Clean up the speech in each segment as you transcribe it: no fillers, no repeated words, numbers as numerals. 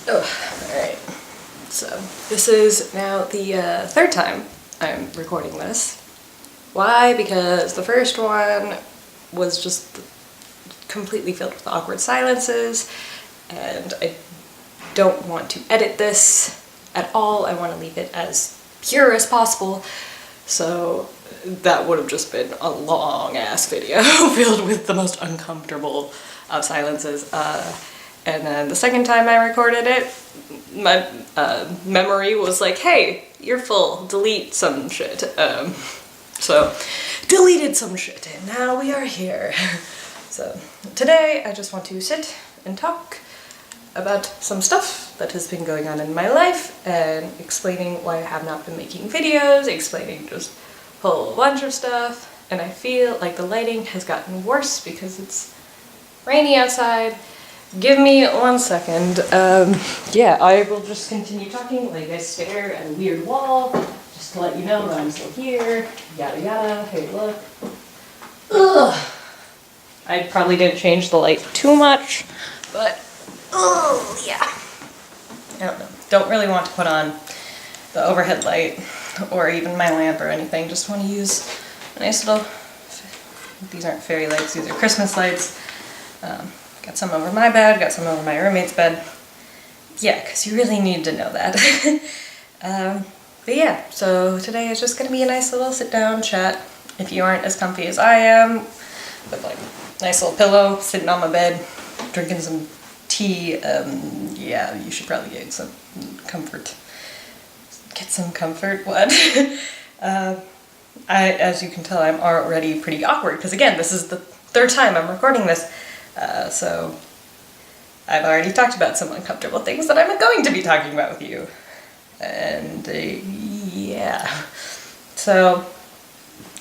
Oh, alright. So, this is now the third time I'm recording this. Why? Because the first one was just completely filled with awkward silences, and I don't want to edit this at all. I want to leave it as pure as possible. So that would have just been a long ass video filled with the most uncomfortable of silences. And then the second time I recorded it, my memory was like, hey, you're full, delete some shit. So deleted some shit, and now we are here. So today I just want to sit and talk about some stuff that has been going on in my life and explaining why I have not been making videos, explaining just a whole bunch of stuff. And I feel like the lighting has gotten worse because it's rainy outside. Give me 1 second. Yeah, I will just continue talking like I stare at a weird wall, just to let you know that I'm still here, yada yada, hey look. Ugh. I probably didn't change the light too much, but oh yeah. I don't know. Don't really want to put on the overhead light or even my lamp or anything. Just want to use a nice little, these aren't fairy lights, these are Christmas lights. Got some over my bed, got some over my roommate's bed. Yeah, because you really need to know that. But yeah, so today is just going to be a nice little sit down chat. If you aren't as comfy as I am, with like a nice little pillow, sitting on my bed, drinking some tea, yeah, you should probably get some comfort. Get some comfort, what? As you can tell, I'm already pretty awkward, because again, this is the third time I'm recording this. So I've already talked about some uncomfortable things that I'm going to be talking about with you. And yeah. So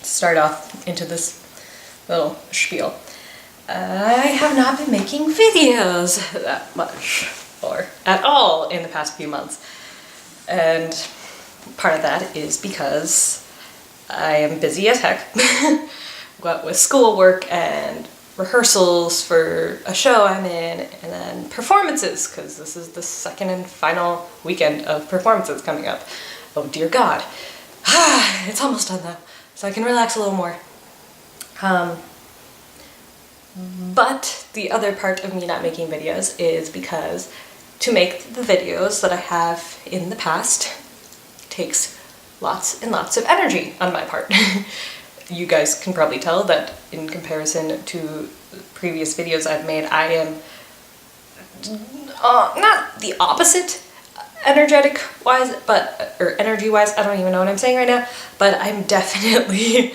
start off into this little spiel. I have not been making videos that much, or at all, in the past few months. And part of that is because I am busy as heck. What with schoolwork and rehearsals for a show I'm in, and then performances, because this is the second and final weekend of performances coming up. Oh dear God. It's almost done though, so I can relax a little more. But the other part of me not making videos is because to make the videos that I have in the past takes lots and lots of energy on my part. You guys can probably tell that in comparison to previous videos I've made, I am not the opposite energetic-wise, or energy-wise, I don't even know what I'm saying right now, but I'm definitely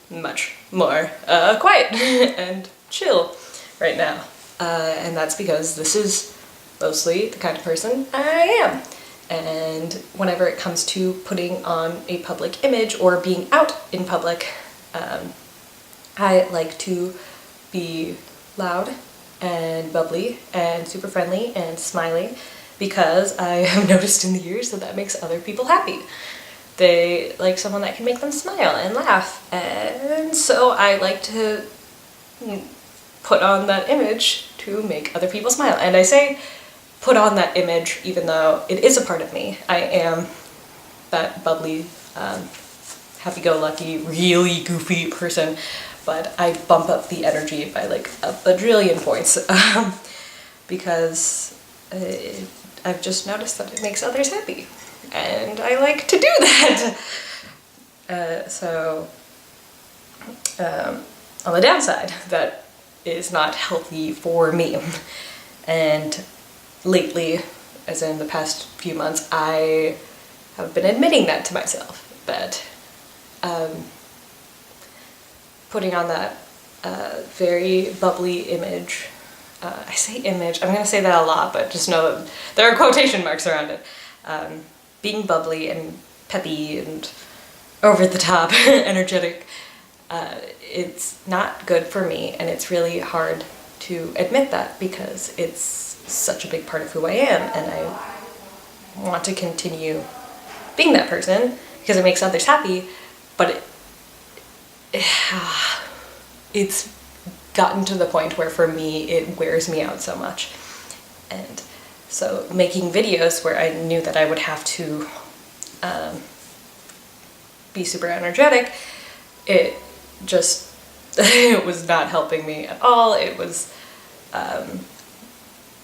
much more quiet and chill right now. And that's because this is mostly the kind of person I am. And whenever it comes to putting on a public image or being out in public, I like to be loud and bubbly and super friendly and smiley, because I have noticed in the years that that makes other people happy. They like someone that can make them smile and laugh, and so I like to put on that image to make other people smile. And I say put on that image even though it is a part of me. I am that bubbly, happy-go-lucky, really goofy person, but I bump up the energy by like a bajillion points because I've just noticed that it makes others happy, and I like to do that. On the downside, that is not healthy for me. And lately, as in the past few months, I have been admitting that to myself, that putting on that very bubbly image, I say image, I'm going to say that a lot, but just know that there are quotation marks around it. Being bubbly and peppy and over the top, energetic, it's not good for me, and it's really hard to admit that because it's such a big part of who I am, and I want to continue being that person because it makes others happy, but it's gotten to the point where for me it wears me out so much. And So making videos where I knew that I would have to be super energetic, it just, it was not helping me at all. It was,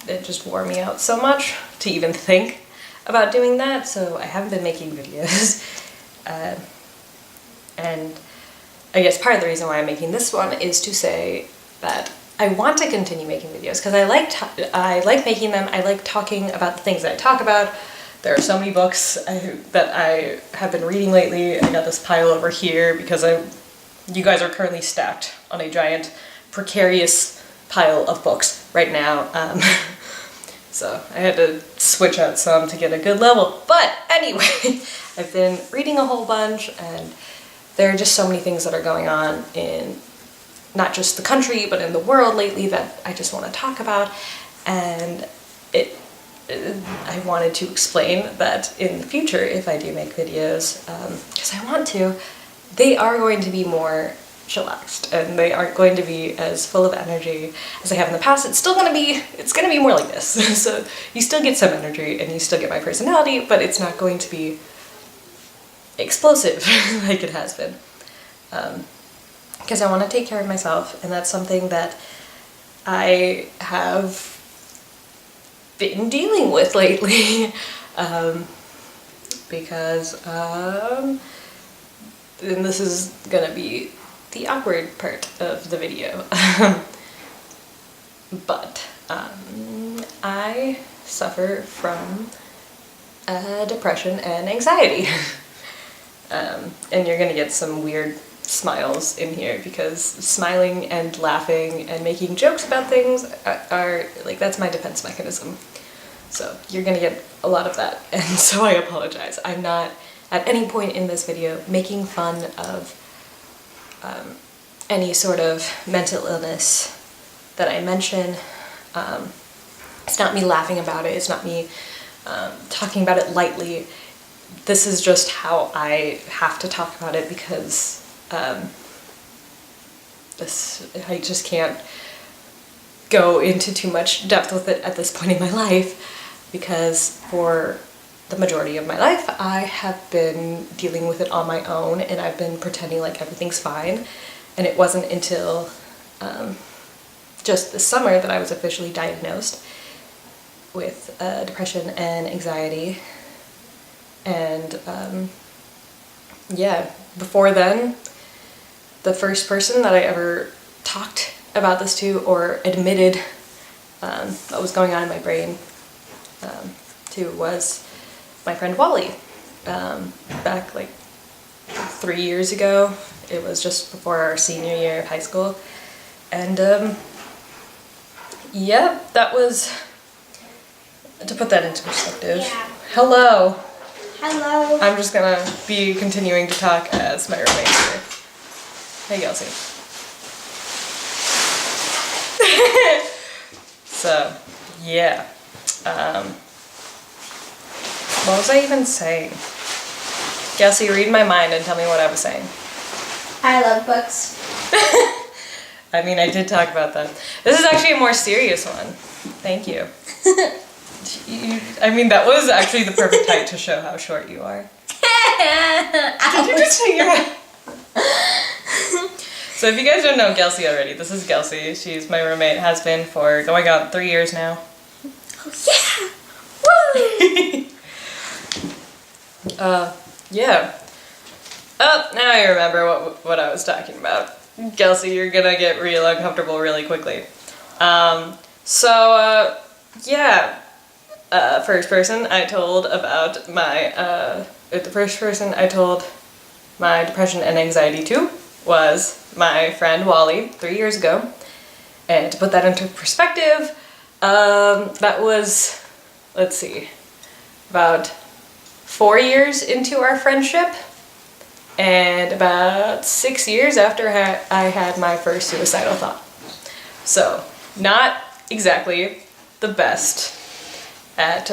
it just wore me out so much to even think about doing that, so I haven't been making videos. And I guess part of the reason why I'm making this one is to say that I want to continue making videos because I like making them. I like talking about the things that I talk about. There are so many books that I have been reading lately. I got this pile over here because you guys are currently stacked on a giant precarious pile of books right now. So I had to switch out some to get a good level. But anyway, I've been reading a whole bunch, and there are just so many things that are going on in not just the country, but in the world lately that I just want to talk about. And I wanted to explain that in the future, if I do make videos, because I want to, they are going to be more chillaxed, and they aren't going to be as full of energy as I have in the past. It's gonna be more like this. So you still get some energy and you still get my personality, but it's not going to be explosive like it has been. Because I want to take care of myself, and that's something that I have been dealing with lately. Because, and this is gonna be the awkward part of the video, but I suffer from depression and anxiety. And you're gonna get some weird smiles in here because smiling and laughing and making jokes about things are like, that's my defense mechanism. So you're gonna get a lot of that, and so I apologize. I'm not at any point in this video making fun of any sort of mental illness that I mention. It's not me laughing about it, it's not me talking about it lightly. This is just how I have to talk about it because I just can't go into too much depth with it at this point in my life, because for the majority of my life I have been dealing with it on my own, and I've been pretending like everything's fine. And it wasn't until just this summer that I was officially diagnosed with depression and anxiety. And yeah, before then, the first person that I ever talked about this to or admitted what was going on in my brain to was my friend Wally. Back like 3 years ago. It was just before our senior year of high school. And yeah, that was, to put that into perspective. Yeah. Hello. Hello. I'm just gonna be continuing to talk as my roommate here. Hey, Kelsey. So, yeah. What was I even saying? Kelsey, read my mind and tell me what I was saying. I love books. I mean, I did talk about that. This is actually a more serious one. Thank you. I mean, that was actually the perfect height to show how short you are. Did you just figure out? So if you guys don't know Kelsey already, this is Kelsey. She's my roommate, has been for going on 3 years now. Oh yeah! Woo! Yeah. Oh, now I remember what I was talking about. Kelsey, you're gonna get real uncomfortable really quickly. Yeah. First person I told about my, the first person I told my depression and anxiety to was my friend Wally 3 years ago. And to put that into perspective, that was, let's see, about 4 years into our friendship, and about 6 years after I had my first suicidal thought. So, not exactly the best at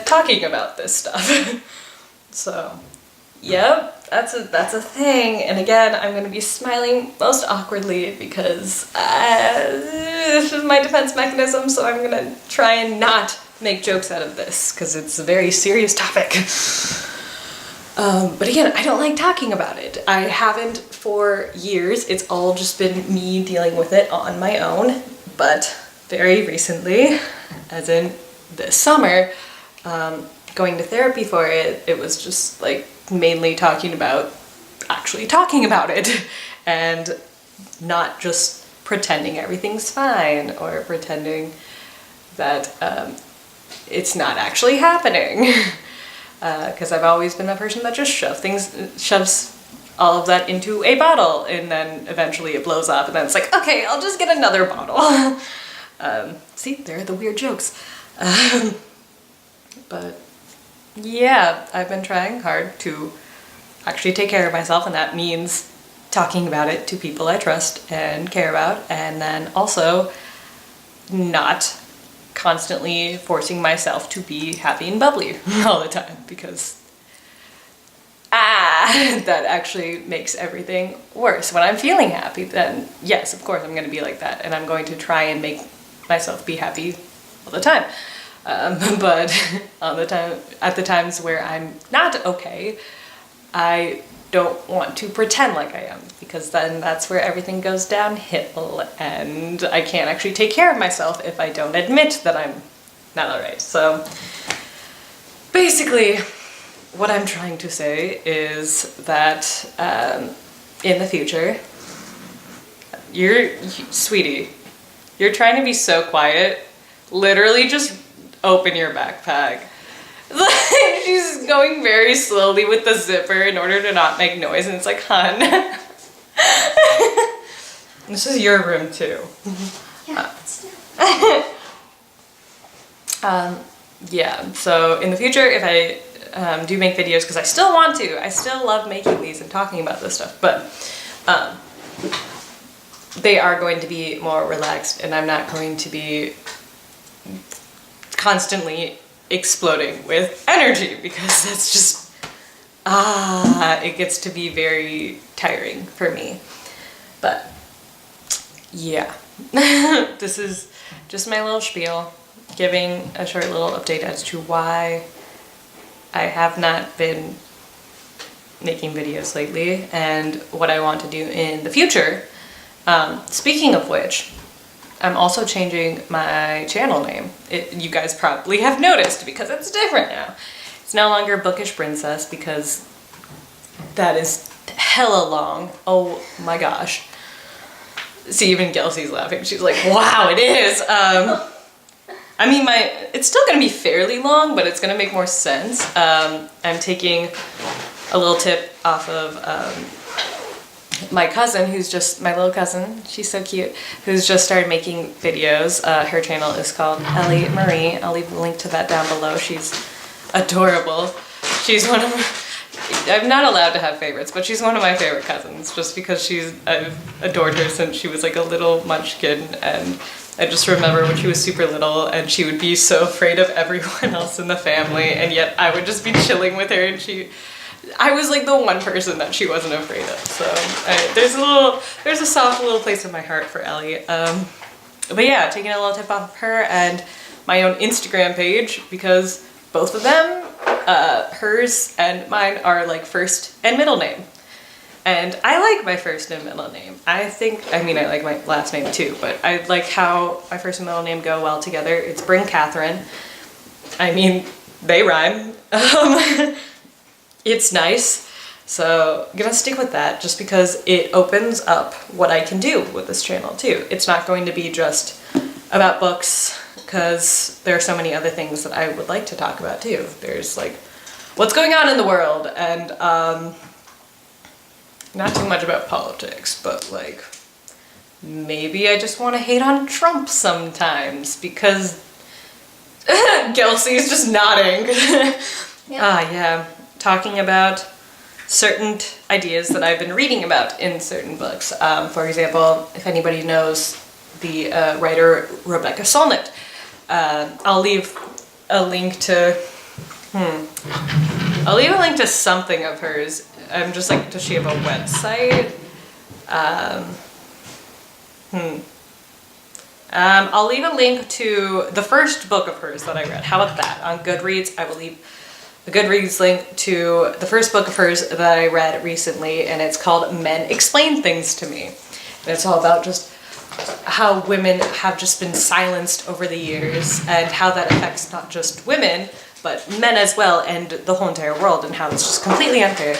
talking about this stuff. So, yep, that's a thing. And again, I'm gonna be smiling most awkwardly because this is my defense mechanism, so I'm gonna try and not make jokes out of this because it's a very serious topic. But again, I don't like talking about it. I haven't for years. It's all just been me dealing with it on my own. But very recently, as in this summer, going to therapy for it, it was just like mainly actually talking about it and not just pretending everything's fine or pretending that it's not actually happening. Because I've always been that person that just shoves all of that into a bottle, and then eventually it blows up, and then it's like, okay, I'll just get another bottle. See, there are the weird jokes. But yeah, I've been trying hard to actually take care of myself, and that means talking about it to people I trust and care about, and then also not constantly forcing myself to be happy and bubbly all the time, because that actually makes everything worse. When I'm feeling happy, then yes, of course I'm going to be like that, and I'm going to try and make myself be happy all the time. But at the times where I'm not okay, I don't want to pretend like I am, because then that's where everything goes downhill, and I can't actually take care of myself if I don't admit that I'm not alright. So basically, what I'm trying to say is that in the future, sweetie, you're trying to be so quiet, literally just open your backpack. Like, she's going very slowly with the zipper in order to not make noise, and it's like, hun. This is your room too. Yeah. Yeah, so in the future, if I do make videos, because I still want to, I still love making these and talking about this stuff, but they are going to be more relaxed, and I'm not going to be constantly exploding with energy, because that's just, it gets to be very tiring for me. But yeah, this is just my little spiel, giving a short little update as to why I have not been making videos lately and what I want to do in the future. Speaking of which, I'm also changing my channel name. You guys probably have noticed, because it's different now. It's no longer Bookish Princess, because that is hella long. Oh my gosh. See, even Kelsey's laughing. She's like, wow, it is. I mean, it's still gonna be fairly long, but it's gonna make more sense. I'm taking a little tip off of my cousin, my little cousin, she's so cute, who's just started making videos. Her channel is called Ellie Marie. I'll leave a link to that down below. She's adorable. She's I'm not allowed to have favorites, but she's one of my favorite cousins, just because I've adored her since she was like a little munchkin, and I just remember when she was super little and she would be so afraid of everyone else in the family, and yet I would just be chilling with her, and I was like the one person that she wasn't afraid of. So there's a soft little place in my heart for Ellie. But yeah, taking a little tip off of her and my own Instagram page, because both of them, hers and mine, are like first and middle name. And I like my first and middle name. I like my last name too, but I like how my first and middle name go well together. It's Bryn Catherine. I mean, they rhyme. It's nice, so I'm gonna stick with that, just because it opens up what I can do with this channel too. It's not going to be just about books, because there are so many other things that I would like to talk about too. There's like what's going on in the world, and not too much about politics, but like maybe I just want to hate on Trump sometimes, because Kelsey's just nodding. Yeah. Yeah. Talking about certain ideas that I've been reading about in certain books. For example, if anybody knows the writer Rebecca Solnit, I'll leave a link to something of hers. I'm just like, does she have a website? I'll leave a link to the first book of hers that I read. How about that? On Goodreads, I will leave a Goodreads link to the first book of hers that I read recently, and it's called Men Explain Things to Me. And it's all about just how women have just been silenced over the years and how that affects not just women, but men as well, and the whole entire world, and how it's just completely unfair.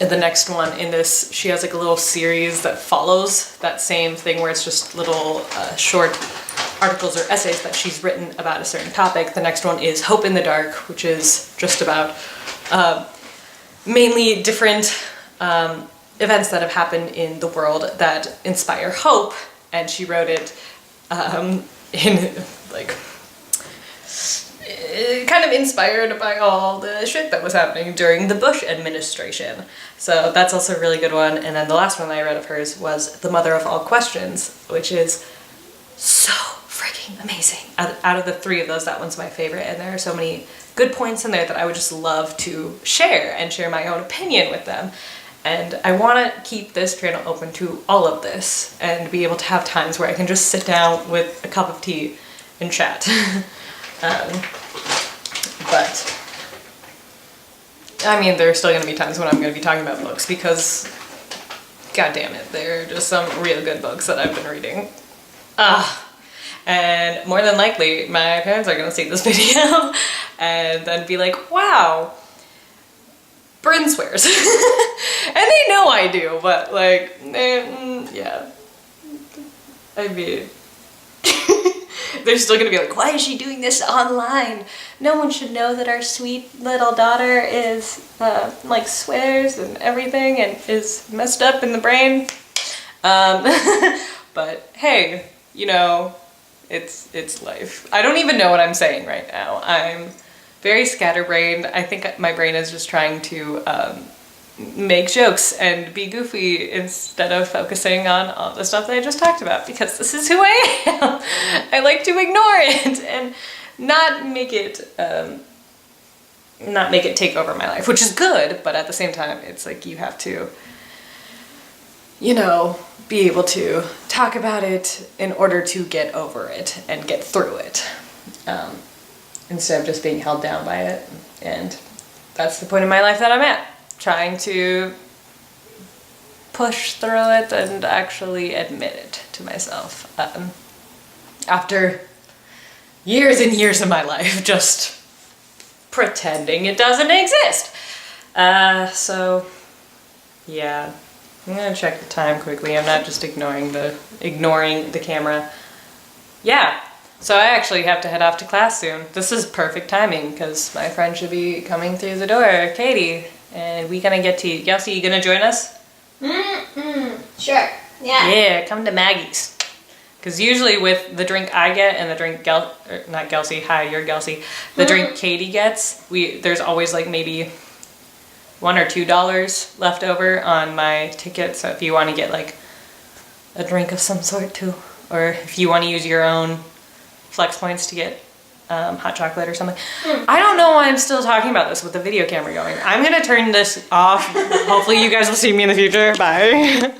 The next one in this, she has like a little series that follows that same thing where it's just little short articles or essays that she's written about a certain topic. The next one is Hope in the Dark, which is just about mainly different events that have happened in the world that inspire hope, and she wrote it in like kind of inspired by all the shit that was happening during the Bush administration. So that's also a really good one. And then the last one I read of hers was The Mother of All Questions, which is so freaking amazing. Out of the three of those, that one's my favorite, and there are so many good points in there that I would just love to share and share my own opinion with them. And I want to keep this channel open to all of this and be able to have times where I can just sit down with a cup of tea and chat. But I mean, there are still going to be times when I'm going to be talking about books because, god damn it, there are just some real good books that I've been reading. And more than likely, my parents are going to see this video and then be like, wow, Bryn swears. And they know I do, but like, yeah. I mean, they're still gonna be like, why is she doing this online? No one should know that our sweet little daughter is, like, swears and everything and is messed up in the brain. But hey, you know, it's life. I don't even know what I'm saying right now. I'm very scatterbrained. I think my brain is just trying to make jokes and be goofy instead of focusing on all the stuff that I just talked about, because this is who I am. I like to ignore it and not make it take over my life, which is good, but at the same time, it's like you have to, you know, be able to talk about it in order to get over it and get through it. Instead of just being held down by it. And that's the point in my life that I'm at. Trying to push through it and actually admit it to myself. After years and years of my life just pretending it doesn't exist. So yeah, I'm gonna check the time quickly. I'm not just ignoring the camera. Yeah. So I actually have to head off to class soon. This is perfect timing because my friend should be coming through the door, Katie, and we gonna get to Yelsey. You gonna join us? Sure. Yeah. Yeah, come to Maggie's. Because usually with the drink I get and the drink not Gelsey, hi, you're Gelsey. The drink Katie gets, there's always like maybe $1 or $2 left over on my ticket. So if you want to get like a drink of some sort too, or if you want to use your own flex points to get hot chocolate or something. I don't know why I'm still talking about this with the video camera going. I'm gonna turn this off. Hopefully you guys will see me in the future. Bye.